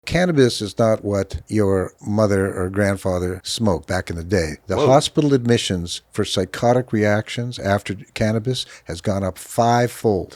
cannabis is not what your mother or grandfather smoked back in the day. The Whoa. hospital admissions for psychotic reactions after cannabis has gone up 5-fold.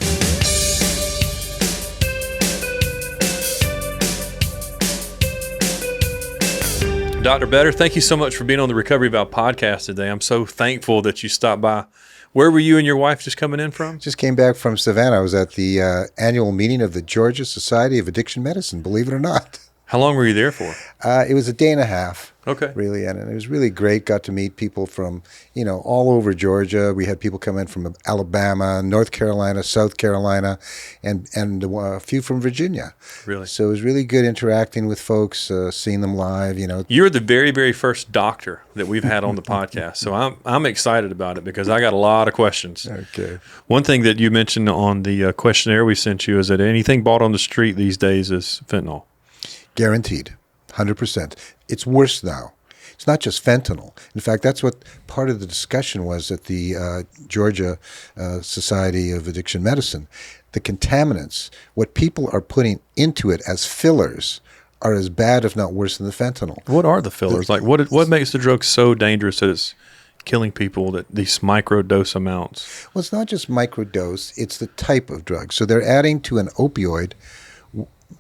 Dr. Better, thank you so much for being on the Recovery Valve podcast today. I'm so thankful that you stopped by. Where were you and your wife just coming in from? Just came back from Savannah. I was at the annual meeting of the Georgia Society of Addiction Medicine, believe it or not. How long were you there for? It was a day and a half. Okay. Really, and it was really great. Got to meet people from, all over Georgia. We had people come in from Alabama, North Carolina, South Carolina, and a few from Virginia. Really? So it was really good interacting with folks, seeing them live, You're the very, very first doctor that we've had on the podcast. So I'm excited about it because I got a lot of questions. Okay. One thing that you mentioned on the questionnaire we sent you is that anything bought on the street these days is fentanyl. Guaranteed, 100%. It's worse now. It's not just fentanyl. In fact, that's what part of the discussion was at the Georgia Society of Addiction Medicine. The contaminants, what people are putting into it as fillers, are as bad, if not worse, than the fentanyl. What are the fillers? What makes the drug so dangerous that it's killing people, that these microdose amounts? Well, it's not just microdose. It's the type of drug. So they're adding to an opioid,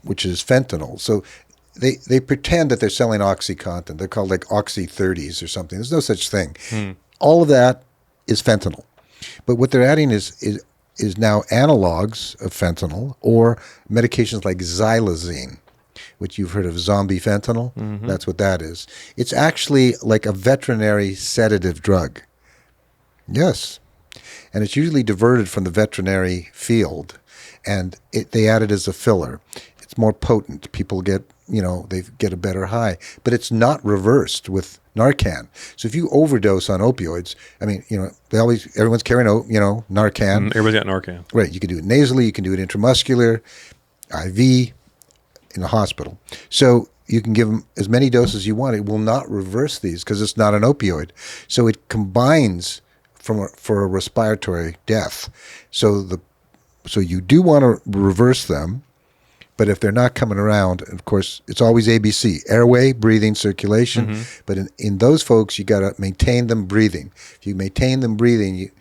which is fentanyl. So they pretend that they're selling OxyContin. They're called like Oxy 30s or something. There's no such thing. All of that is fentanyl. But what they're adding is now analogs of fentanyl or medications like xylazine, which you've heard of, zombie fentanyl. Mm-hmm. That's what that is. It's actually like a veterinary sedative drug. Yes. And it's usually diverted from the veterinary field, and they add it as a filler. It's more potent. People get, they get a better high. But it's not reversed with Narcan. So if you overdose on opioids, everyone's carrying, Narcan. Everybody's got Narcan. Right. You can do it nasally. You can do it intramuscular, IV, in the hospital. So you can give them as many doses as you want. It will not reverse these because it's not an opioid. So it combines for a respiratory death. So you do want to reverse them. But if they're not coming around, of course, it's always ABC, airway, breathing, circulation. Mm-hmm. But in those folks, you got to maintain them breathing. If you maintain them breathing, you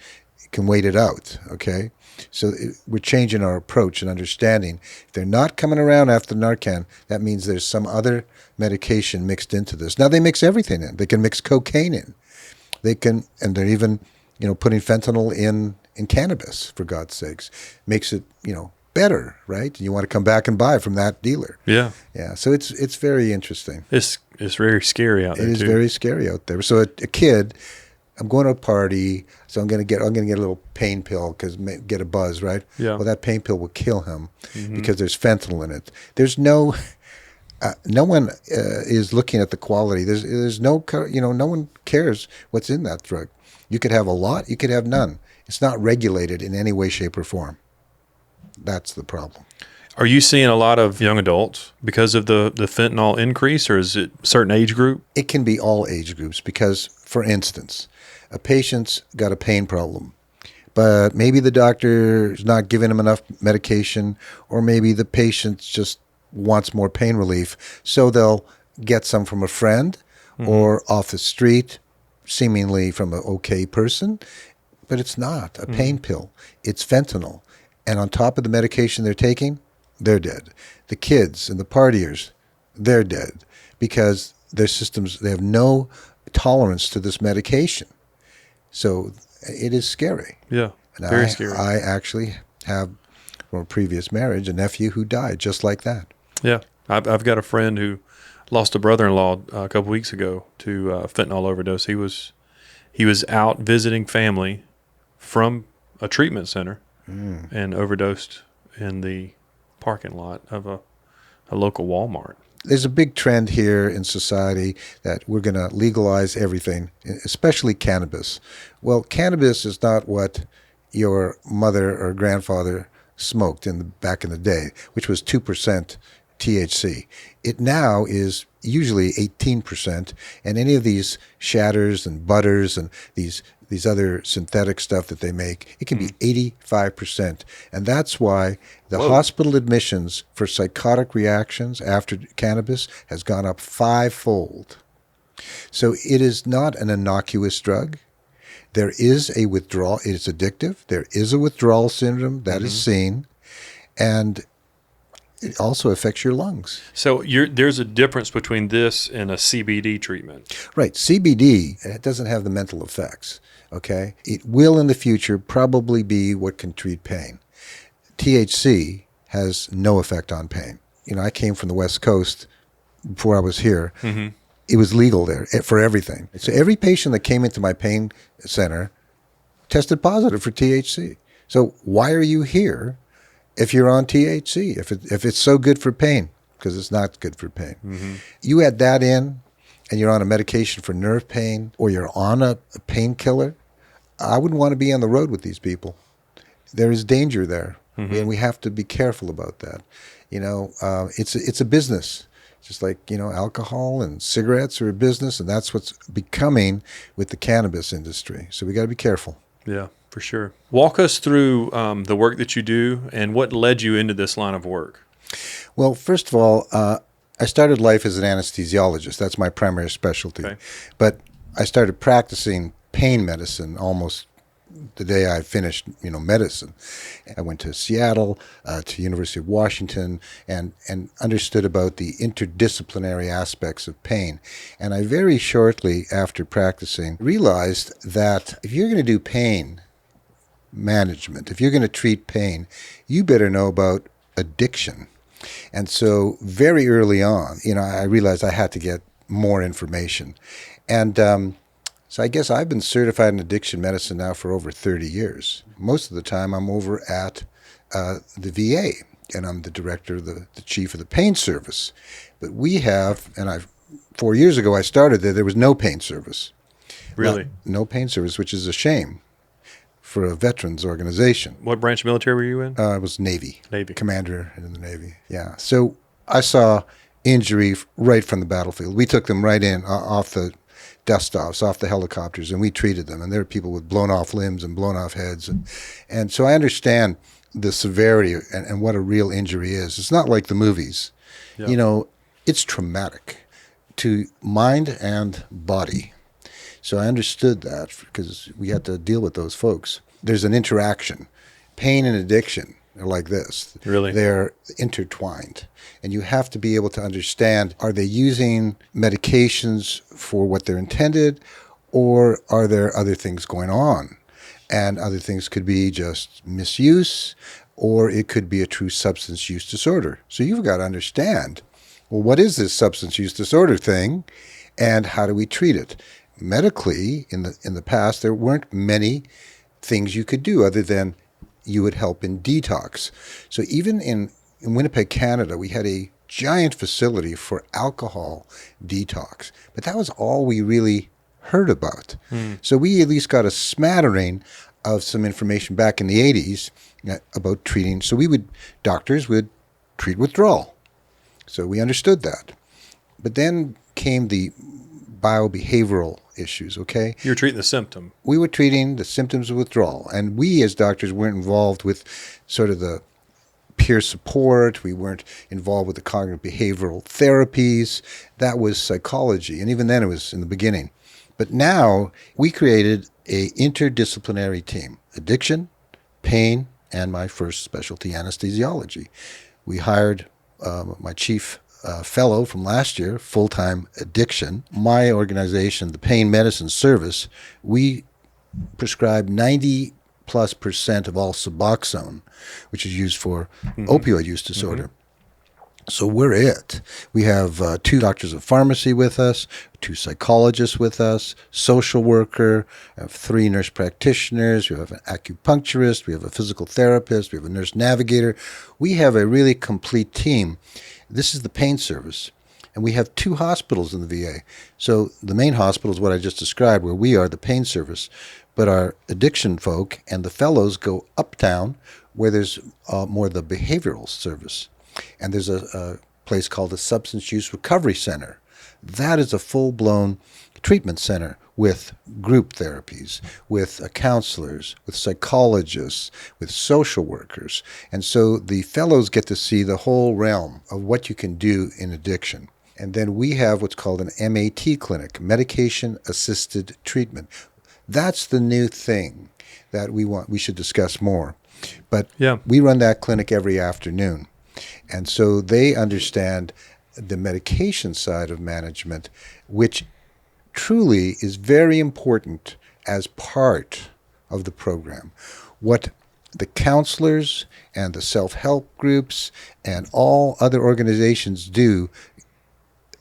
can wait it out, okay? So we're changing our approach and understanding. If they're not coming around after Narcan, that means there's some other medication mixed into this. Now, they mix everything in. They can mix cocaine in. And they're even, putting fentanyl in cannabis, for God's sakes. Makes it, better, right? And you want to come back and buy from that dealer. Yeah. Yeah. So it's very interesting. It's very scary out there. It is very scary out there. So a kid, I'm going to a party, so I'm going to get a little pain pill because get a buzz, right? Yeah. Well, that pain pill will kill him because there's fentanyl in it. There's no one is looking at the quality. There's no no one cares what's in that drug. You could have a lot, you could have none. It's not regulated in any way, shape, or form. That's the problem. Are you seeing a lot of young adults because of the fentanyl increase, or is it a certain age group? It can be all age groups because, for instance, a patient's got a pain problem, but maybe the doctor's not giving him enough medication, or maybe the patient just wants more pain relief, so they'll get some from a friend or off the street, seemingly from an okay person, but it's not a pain pill. It's fentanyl. And on top of the medication they're taking, they're dead. The kids and the partiers, they're dead because their systems, they have no tolerance to this medication. So it is scary. Yeah, and very scary. I actually have, from a previous marriage, a nephew who died just like that. Yeah, I've got a friend who lost a brother-in-law a couple weeks ago to fentanyl overdose. He was out visiting family from a treatment center and overdosed in the parking lot of a local Walmart. There's a big trend here in society that we're going to legalize everything, especially cannabis. Well, cannabis is not what your mother or grandfather smoked back in the day, which was 2% THC. It now is usually 18%, and any of these shatters and butters and these these other synthetic stuff that they make, it can be 85%. And that's why the Whoa. hospital admissions for psychotic reactions after cannabis has gone up 5-fold. So it is not an innocuous drug. There is a withdrawal. It's addictive. There is a withdrawal syndrome that is seen. And it also affects your lungs. So there's a difference between this and a CBD treatment. Right. CBD, it doesn't have the mental effects. Okay. It will in the future probably be what can treat pain. THC has no effect on pain. You know, I came from the West Coast before I was here. It was legal there for everything. So every patient that came into my pain center tested positive for THC. So why are you here if you're on THC, if it's so good for pain? Because it's not good for pain. You add that in, and you're on a medication for nerve pain, or you're on a painkiller, I wouldn't want to be on the road with these people. There is danger there, and we have to be careful about that. You know, it's a business. Just like, you know, alcohol and cigarettes are a business, and that's what's becoming with the cannabis industry. So we got to be careful. Yeah, for sure. Walk us through the work that you do and what led you into this line of work. Well, first of all, I started life as an anesthesiologist. That's my primary specialty. Okay. But I started practicing pain medicine almost the day I finished, you know, medicine. I went to Seattle, to University of Washington, and understood about the interdisciplinary aspects of pain. And I very shortly after practicing realized that if you're going to do pain management, if you're going to treat pain, you better know about addiction. And so very early on, you know, I realized I had to get more information. And so I guess I've been certified in addiction medicine now for over 30 years. Most of the time I'm over at the VA, and I'm the director, the chief of the pain service. But we have, and 4 years ago I started there was no pain service. Really? No pain service, which is a shame for a veterans organization. What branch of military were you in? I was Navy. Navy. Commander in the Navy. Yeah. So I saw injury right from the battlefield. We took them right in off the dust-offs, off the helicopters, and we treated them. And there were people with blown-off limbs and blown-off heads. And so I understand the severity and what a real injury is. It's not like the movies. Yeah. You know, it's traumatic to mind and body. So I understood that because we had to deal with those folks. There's an interaction. Pain and addiction are like this. Really? They're intertwined. And you have to be able to understand, are they using medications for what they're intended, or are there other things going on? And other things could be just misuse, or it could be a true substance use disorder. So you've got to understand, well, what is this substance use disorder thing, and how do we treat it? Medically, in the past, there weren't many things you could do other than you would help in detox. So even in Winnipeg, Canada, we had a giant facility for alcohol detox, but that was all we really heard about. So we at least got a smattering of some information back in the 80s about treating. So doctors would treat withdrawal. So we understood that. But then came the biobehavioral issues, okay? You were treating the symptom. We were treating the symptoms of withdrawal, and we as doctors weren't involved with sort of the peer support. We weren't involved with the cognitive behavioral therapies. That was psychology, and even then it was in the beginning. But now we created a interdisciplinary team: addiction, pain, and my first specialty, anesthesiology. We hired my chief fellow from last year, full-time addiction. My organization, the Pain Medicine Service, we prescribe 90+% of all Suboxone, which is used for opioid use disorder. So we're it. We have 2 doctors of pharmacy with us, 2 psychologists with us, social worker, I have 3 nurse practitioners, we have an acupuncturist, we have a physical therapist, we have a nurse navigator. We have a really complete team. This is the pain service. And we have 2 hospitals in the VA. So the main hospital is what I just described, where we are the pain service. But our addiction folk and the fellows go uptown, where there's more the behavioral service. And there's a place called the Substance Use Recovery Center. That is a full-blown treatment center with group therapies, with counselors, with psychologists, with social workers. And so the fellows get to see the whole realm of what you can do in addiction. And then we have what's called an MAT clinic, medication assisted treatment. That's the new thing that we should discuss more. But Yeah. we run that clinic every afternoon. And so they understand the medication side of management, which truly is very important as part of the program. What the counselors and the self-help groups and all other organizations do,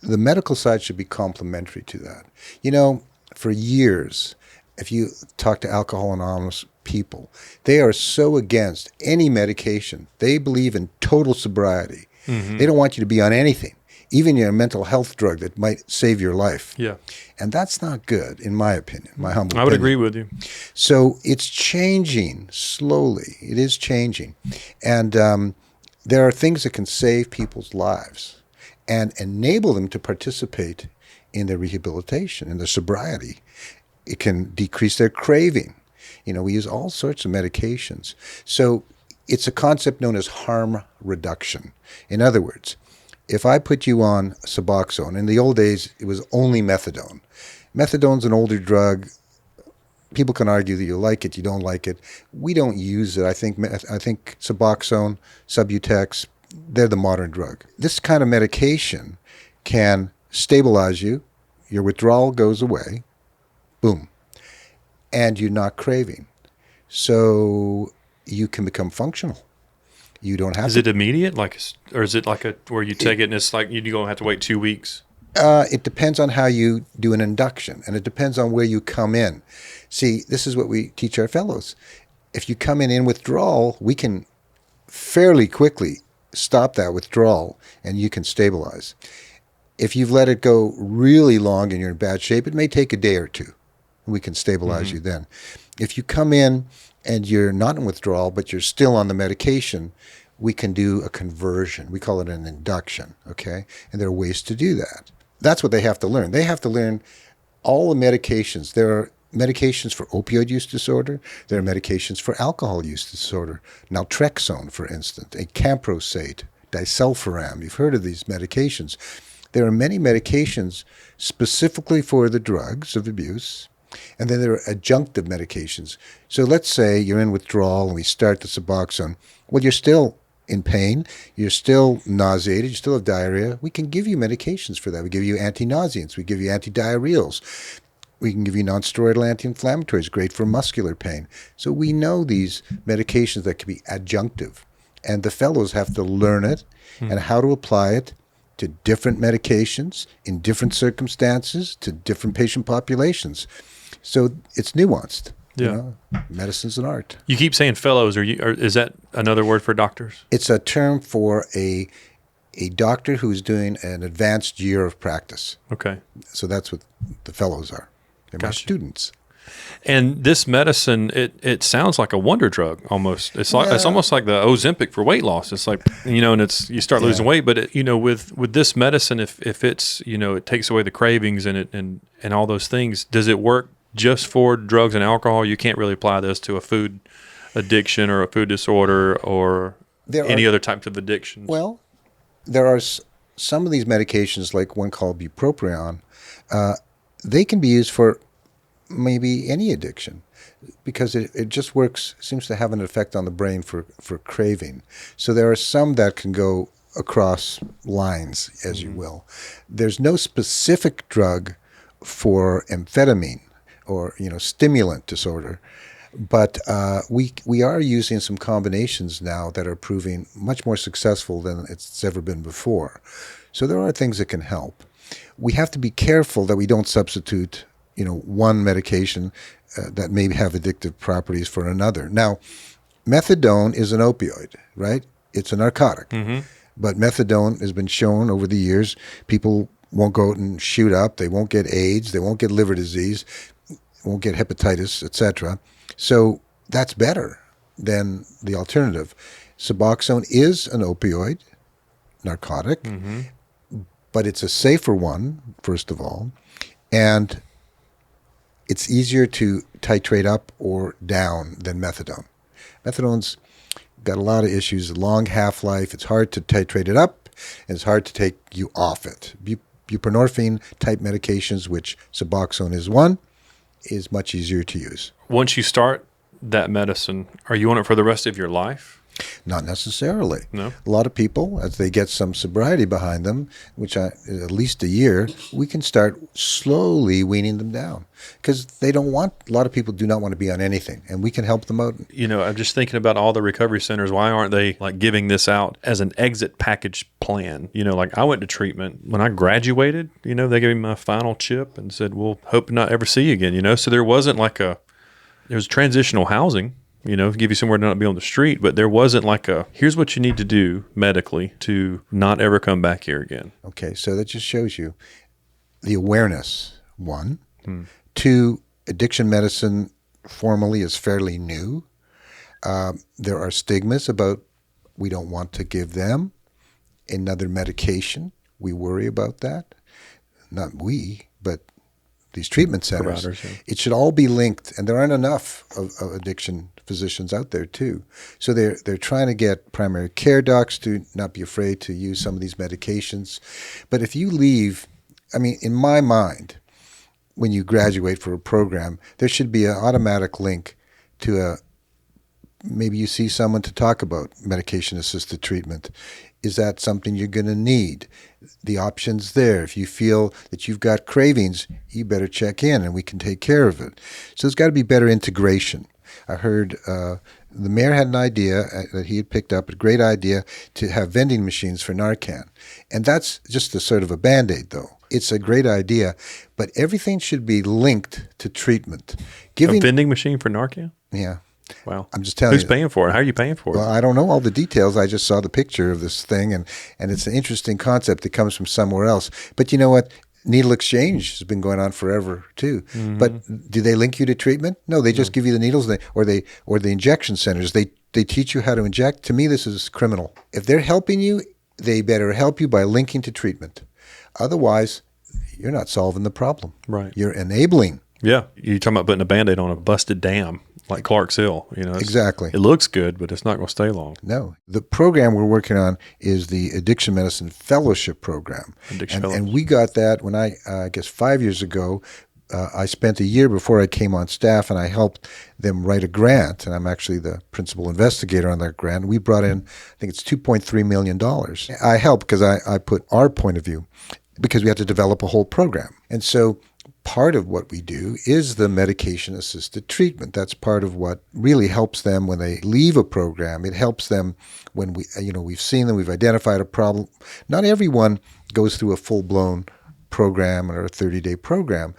the medical side should be complementary to that. You know, for years, if you talk to Alcohol Anonymous people, they are so against any medication. They believe in total sobriety. Mm-hmm. They don't want you to be on anything, even your mental health drug that might save your life. Yeah. And that's not good, in my opinion, my humble I would opinion. agree with you. So it's changing slowly. It is changing. And there are things that can save people's lives and enable them to participate in their rehabilitation, in their sobriety. It can decrease their craving. You know, we use all sorts of medications. So it's a concept known as harm reduction. In other words, if I put you on Suboxone, in the old days, it was only methadone. Methadone's an older drug. People can argue that you like it, you don't like it. We don't use it. I think Suboxone, Subutex, they're the modern drug. This kind of medication can stabilize you. Your withdrawal goes away. Boom. And you're not craving. So you can become functional. You don't have Is it immediate, or is it like where you take it and it's like you're going to have to wait 2 weeks? It depends on how you do an induction, and it depends on where you come in. See, this is what we teach our fellows. If you come in withdrawal, we can fairly quickly stop that withdrawal, and you can stabilize. If you've let it go really long and you're in bad shape, it may take a day or two. We can stabilize you then. If you come in and you're not in withdrawal, but you're still on the medication, we can do a conversion. We call it an induction, okay? And there are ways to do that. That's what they have to learn. They have to learn all the medications. There are medications for opioid use disorder. There are medications for alcohol use disorder. Naltrexone, for instance, acamprosate, disulfiram. You've heard of these medications. There are many medications specifically for the drugs of abuse. And then there are adjunctive medications. So let's say you're in withdrawal and we start the Suboxone. Well, you're still in pain. You're still nauseated. You still have diarrhea. We can give you medications for that. We give you anti-nauseants. We give you antidiarrheals. We can give you non-steroidal anti-inflammatories, great for muscular pain. So we know these medications that can be adjunctive. And the fellows have to learn it and how to apply it to different medications in different circumstances to different patient populations. So it's nuanced. Yeah. You know? Medicine's an art. You keep saying fellows. Or is that another word for doctors? It's a term for a doctor who's doing an advanced year of practice. Okay. So that's what the fellows are. They're my Gotcha. students. And this medicine, it sounds like a wonder drug almost. It's like it's almost like the Ozempic for weight loss. It's like, and it's you start losing weight, but with this medicine, if it's it takes away the cravings and all those things, does it work just for drugs and alcohol? You can't really apply this to a food addiction or a food disorder or any other types of addictions. Well, there are some of these medications, like one called bupropion. They can be used for maybe any addiction because it just works, seems to have an effect on the brain for craving. So there are some that can go across lines, as you will. There's no specific drug for amphetamine or stimulant disorder, but we are using some combinations now that are proving much more successful than it's ever been before. So there are things that can help. We have to be careful that we don't substitute one medication that may have addictive properties for another. Now, methadone is an opioid, right? It's a narcotic. But methadone has been shown over the years, people won't go out and shoot up, they won't get AIDS, they won't get liver disease, won't get hepatitis, etc. So that's better than the alternative. Suboxone is an opioid, narcotic, but it's a safer one, first of all, and it's easier to titrate up or down than methadone. Methadone's got a lot of issues, long half-life. It's hard to titrate it up, and it's hard to take you off it. Buprenorphine-type medications, which Suboxone is one, is much easier to use. Once you start that medicine, are you on it for the rest of your life? Not necessarily. No. A lot of people, as they get some sobriety behind them, at least a year, we can start slowly weaning them down because a lot of people do not want to be on anything, and we can help them out. I'm just thinking about all the recovery centers. Why aren't they like giving this out as an exit package plan? Like I went to treatment when I graduated, they gave me my final chip and said, we'll hope to not ever see you again, so there wasn't there was transitional housing, give you somewhere to not be on the street, but there wasn't here's what you need to do medically to not ever come back here again. Okay, so that just shows you the awareness, one. Two, addiction medicine formally is fairly new. There are stigmas about we don't want to give them another medication. We worry about that. Not we, but these treatment centers. Providers, yeah. It should all be linked, and there aren't enough of addiction physicians out there too. So they're trying to get primary care docs to not be afraid to use some of these medications. But if you leave, in my mind, when you graduate for a program, there should be an automatic link to maybe you see someone to talk about medication-assisted treatment. Is that something you're going to need? The option's there. If you feel that you've got cravings, you better check in and we can take care of it. So there's got to be better integration. I heard the mayor had an idea that he had picked up, a great idea, to have vending machines for Narcan. And that's just a sort of a Band-Aid, though. It's a great idea, but everything should be linked to treatment. A vending machine for Narcan? Yeah. Wow. I'm just telling you. Who's paying for it? How are you paying for it? Well, I don't know all the details. I just saw the picture of this thing, and it's an interesting concept that comes from somewhere else. But you know what? Needle exchange has been going on forever too. Mm-hmm. But do they link you to treatment? No, they just give you the needles, or the injection centers. They teach you how to inject. To me, this is criminal. If they're helping you, they better help you by linking to treatment. Otherwise, you're not solving the problem. Right. You're enabling. Yeah. You're talking about putting a Band-Aid on a busted dam. Like Clark's Hill, Exactly. It looks good, but it's not going to stay long. No. The program we're working on is the Addiction Medicine Fellowship Program. And we got that when I guess 5 years ago. I spent a year before I came on staff, and I helped them write a grant, and I'm actually the principal investigator on that grant. We brought in, I think it's $2.3 million. I helped because I put our point of view, because we had to develop a whole program. And so part of what we do is the medication-assisted treatment. That's part of what really helps them when they leave a program. It helps them when we've seen them, we've identified a problem. Not everyone goes through a full-blown program or a 30-day program.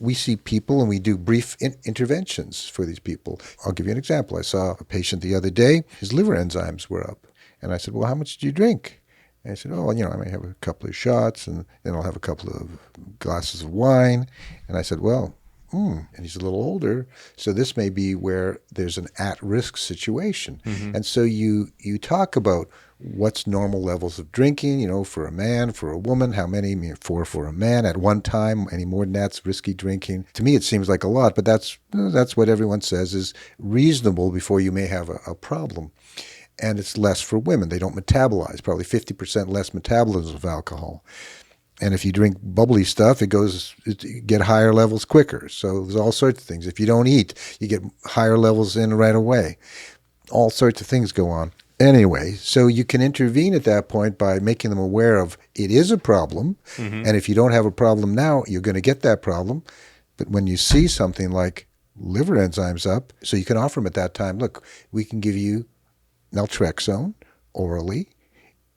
We see people and we do brief interventions for these people. I'll give you an example. I saw a patient the other day. His liver enzymes were up. And I said, well, how much did you drink? And I said, I may have a couple of shots, and then I'll have a couple of glasses of wine. And I said, and he's a little older, so this may be where there's an at-risk situation. Mm-hmm. And so you talk about what's normal levels of drinking, for a man, for a woman, how many, 4 for a man at one time, any more than that's risky drinking. To me, it seems like a lot, but that's what everyone says is reasonable before you may have a problem. And it's less for women. They don't metabolize, probably 50% less metabolism of alcohol. And if you drink bubbly stuff, you get higher levels quicker. So there's all sorts of things. If you don't eat, you get higher levels in right away. All sorts of things go on. Anyway, so you can intervene at that point by making them aware of it is a problem. Mm-hmm. And if you don't have a problem now, you're going to get that problem. But when you see something like liver enzymes up, so you can offer them at that time, look, we can give you naltrexone orally.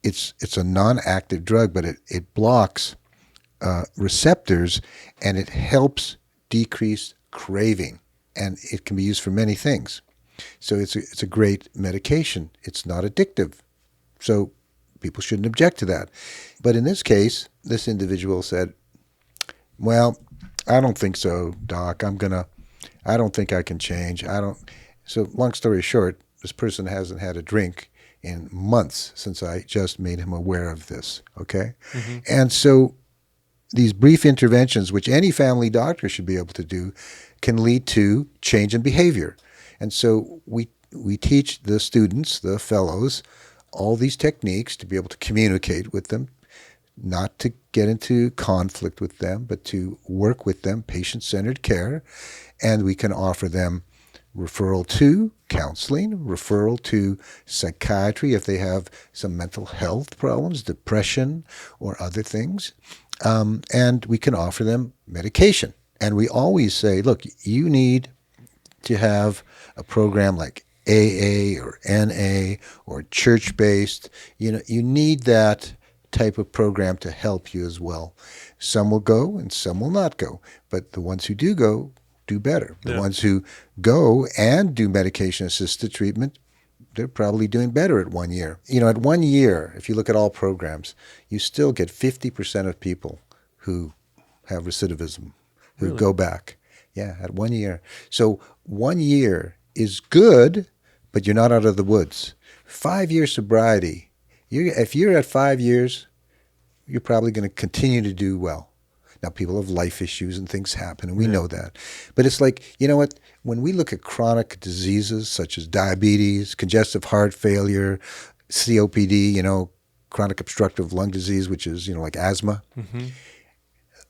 It's a non-active drug, but it blocks receptors, and it helps decrease craving, and it can be used for many things. So it's a great medication. It's not addictive, so people shouldn't object to that. But in this case, this individual said, "Well, I don't think so, Doc. I don't think I can change. So long story short, this person hasn't had a drink in months since I just made him aware of this, okay? Mm-hmm. And so these brief interventions, which any family doctor should be able to do, can lead to change in behavior. And so we teach the students, the fellows, all these techniques to be able to communicate with them, not to get into conflict with them, but to work with them, patient-centered care. And we can offer them referral to counseling, referral to psychiatry if they have some mental health problems, depression, or other things. And we can offer them medication. And we always say, look, you need to have a program like AA or NA or church-based. You need that type of program to help you as well. Some will go and some will not go. But the ones who do go do better. The ones who go and do medication-assisted treatment, they're probably doing better at 1 year. At 1 year, if you look at all programs, you still get 50% of people who have recidivism, who go back. Yeah, at 1 year. So 1 year is good, but you're not out of the woods. 5 year sobriety, if you're at 5 years, you're probably going to continue to do well. Now, people have life issues and things happen, and we know that. But it's like, you know what? When we look at chronic diseases such as diabetes, congestive heart failure, COPD, chronic obstructive lung disease, which is, like asthma,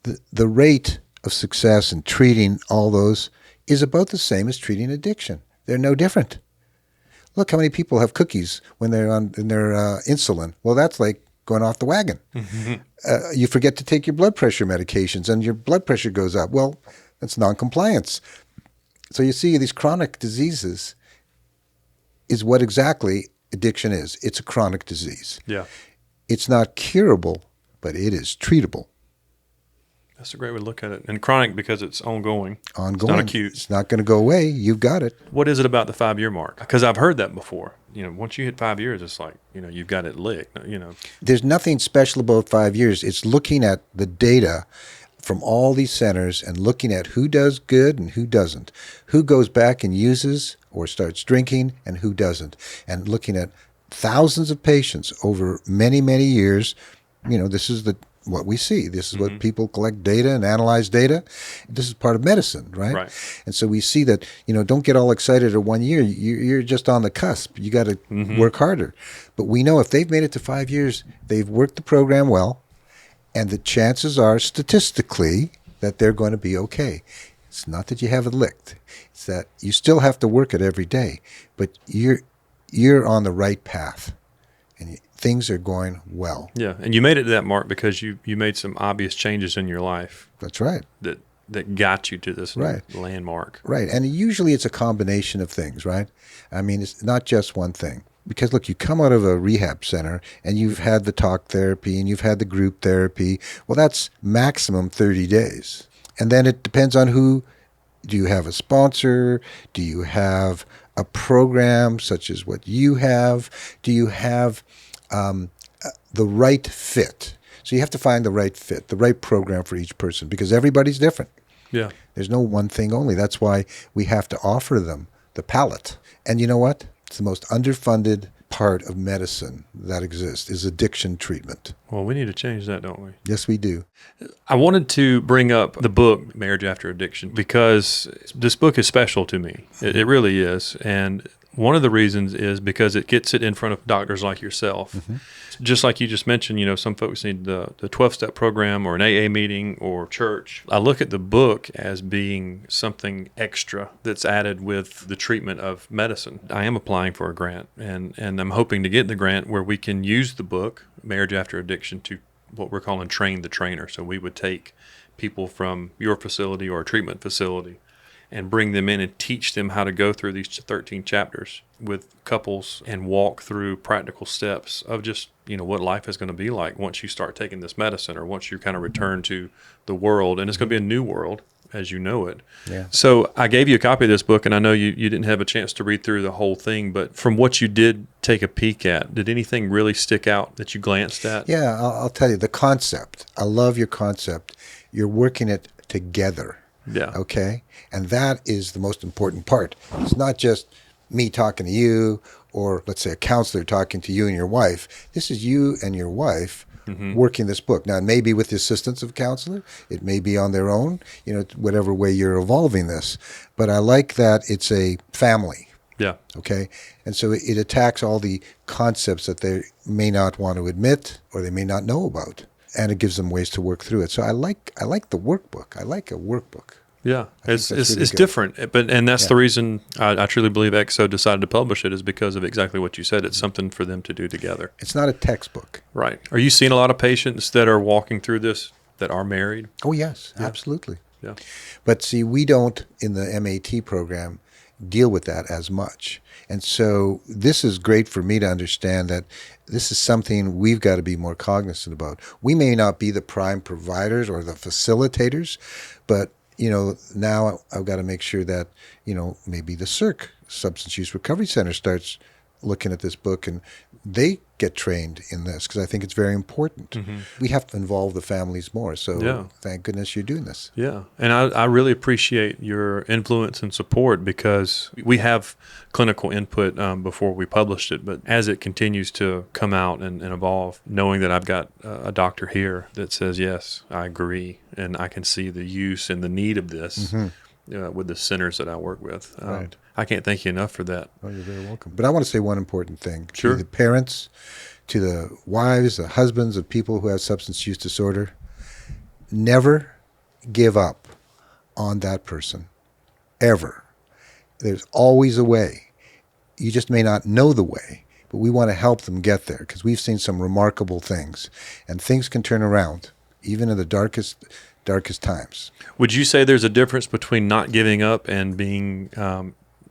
the rate of success in treating all those is about the same as treating addiction. They're no different. Look how many people have cookies when they're on their insulin. Well, that's like going off the wagon. You forget to take your blood pressure medications and your blood pressure goes up. Well, that's noncompliance. So you see, these chronic diseases is what exactly addiction is. It's a chronic disease. Yeah. It's not curable, but it is treatable. That's a great way to look at it. And chronic because it's ongoing. Ongoing. It's not acute. It's not going to go away. You've got it. What is it about the 5 year mark? Because I've heard that before. Once you hit 5 years, it's like, you've got it licked, There's nothing special about 5 years. It's looking at the data from all these centers and looking at who does good and who doesn't, who goes back and uses or starts drinking and who doesn't, and looking at thousands of patients over many, many years. This is what we see. This is what people collect data and analyze data. This is part of medicine, right? Right. And so we see that, don't get all excited at 1 year. You're just on the cusp. You got to work harder. But we know if they've made it to 5 years, they've worked the program well, and the chances are statistically that they're going to be okay. It's not that you have it licked. It's that you still have to work it every day, but you're on the right path. And things are going well. Yeah, and you made it to that mark because you made some obvious changes in your life. That's right. That got you to this landmark. Right, and usually it's a combination of things, right? I mean, it's not just one thing. Because, look, you come out of a rehab center and you've had the talk therapy and you've had the group therapy. Well, that's maximum 30 days. And then it depends on who. Do you have a sponsor? Do you have a program such as what you have? Do you have the right fit? So you have to find the right fit, the right program for each person, because everybody's different. Yeah. There's no one thing only. That's why we have to offer them the palette. And you know what? It's the most underfunded part of medicine that exists is addiction treatment. Well, we need to change that, don't we? Yes, we do. I wanted to bring up the book, Marriage After Addiction, because this book is special to me. It really is. And one of the reasons is because it gets it in front of doctors like yourself. Just like you just mentioned, some folks need the 12-step program or an AA meeting or church. I look at the book as being something extra that's added with the treatment of medicine. I am applying for a grant, and I'm hoping to get the grant where we can use the book, Marriage After Addiction, to what we're calling train the trainer. So we would take people from your facility or a treatment facility and bring them in and teach them how to go through these 13 chapters with couples and walk through practical steps of just, what life is going to be like once you start taking this medicine or once you kind of return to the world. And it's going to be a new world as you know it. Yeah. So I gave you a copy of this book, and I know you didn't have a chance to read through the whole thing, but from what you did take a peek at, did anything really stick out that you glanced at? Yeah, I'll tell you, the concept. I love your concept. You're working it together. Yeah. Okay? And that is the most important part. It's not just me talking to you or, let's say, a counselor talking to you and your wife. This is you and your wife working this book. Now, it may be with the assistance of a counselor. It may be on their own, whatever way you're evolving this. But I like that it's a family. Yeah. Okay. And so it attacks all the concepts that they may not want to admit or they may not know about. And it gives them ways to work through it. So I like the workbook. I like a workbook. Yeah, it's really good. different, and that's the reason I truly believe EXO decided to publish it is because of exactly what you said. It's something for them to do together. It's not a textbook. Right. Are you seeing a lot of patients that are walking through this that are married? Oh, yes, absolutely. Yeah. But see, we don't, in the MAT program, deal with that as much. And so this is great for me to understand that this is something we've got to be more cognizant about. We may not be the prime providers or the facilitators, but now I've got to make sure that, maybe the CIRC, Substance Use Recovery Center, starts looking at this book and they get trained in this because I think it's very important. Mm-hmm. We have to involve the families more. So thank goodness you're doing this. Yeah. And I really appreciate your influence and support because we have clinical input before we published it. But as it continues to come out and evolve, knowing that I've got a doctor here that says, yes, I agree. And I can see the use and the need of this with the centers that I work with. Right. I can't thank you enough for that. Oh, you're very welcome. But I want to say one important thing. Sure. To the parents, to the wives, the husbands of people who have substance use disorder, never give up on that person, ever. There's always a way. You just may not know the way, but we want to help them get there because we've seen some remarkable things. And things can turn around, even in the darkest times. Would you say there's a difference between not giving up and being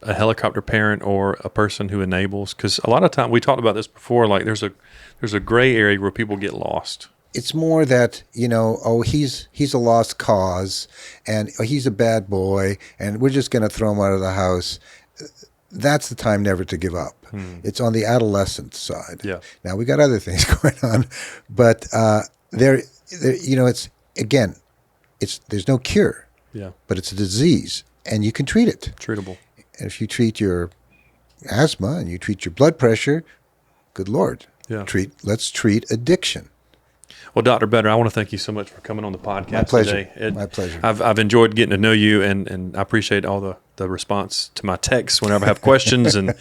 a helicopter parent or a person who enables? Because a lot of time we talked about this before. Like there's a gray area where people get lost. It's more that he's a lost cause, and he's a bad boy, and we're just going to throw him out of the house. That's the time never to give up. It's on the adolescent side. Yeah. Now we got other things going on, but it's again, there's no cure. Yeah. But it's a disease, and you can treat it. Treatable. And if you treat your asthma and you treat your blood pressure, good Lord, let's treat addiction. Well, Dr. Better, I want to thank you so much for coming on the podcast My pleasure. today. My pleasure. I've enjoyed getting to know you, and I appreciate all the response to my texts whenever I have questions, and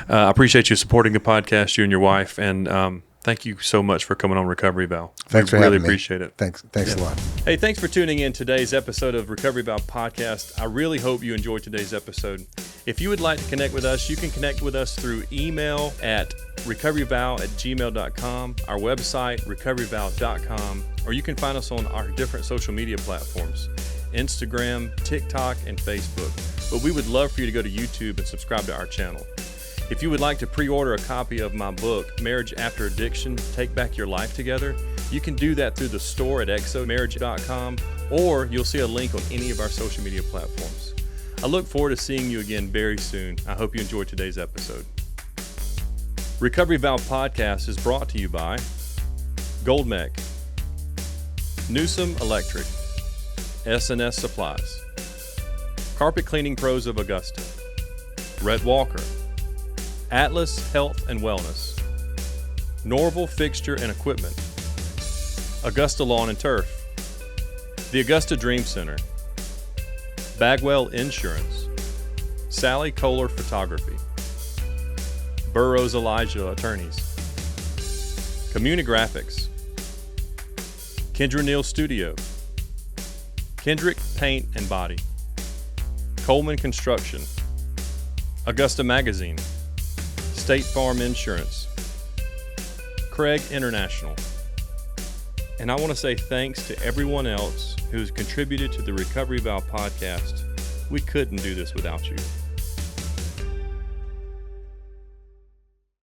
I appreciate you supporting the podcast, you and your wife, and thank you so much for coming on Recovery Vow. Thanks for having me. Really appreciate it. Thanks a lot. Hey, thanks for tuning in today's episode of Recovery Vow Podcast. I really hope you enjoyed today's episode. If you would like to connect with us, you can connect with us through email at recoveryvow@gmail.com, our website, recoveryvow.com, or you can find us on our different social media platforms, Instagram, TikTok, and Facebook. But we would love for you to go to YouTube and subscribe to our channel. If you would like to pre-order a copy of my book, Marriage After Addiction, Take Back Your Life Together, you can do that through the store at exomarriage.com, or you'll see a link on any of our social media platforms. I look forward to seeing you again very soon. I hope you enjoyed today's episode. Recovery Vow Podcast is brought to you by Goldmec, Newsom Electric, S&S Supplies, Carpet Cleaning Pros of Augusta, Rhett Walker, Atlas Health and Wellness, Norval Fixture and Equipment, Augusta Lawn and Turf, the Augusta Dream Center, Bagwell Insurance, Sally Kohler Photography, Burroughs Elijah Attorneys, Communigraphics, Kendra Neal Studio, Kendrick Paint and Body, Coleman Construction, Augusta Magazine, State Farm Insurance, Craig International. And I want to say thanks to everyone else who's contributed to the Recovery Vow podcast. We couldn't do this without you.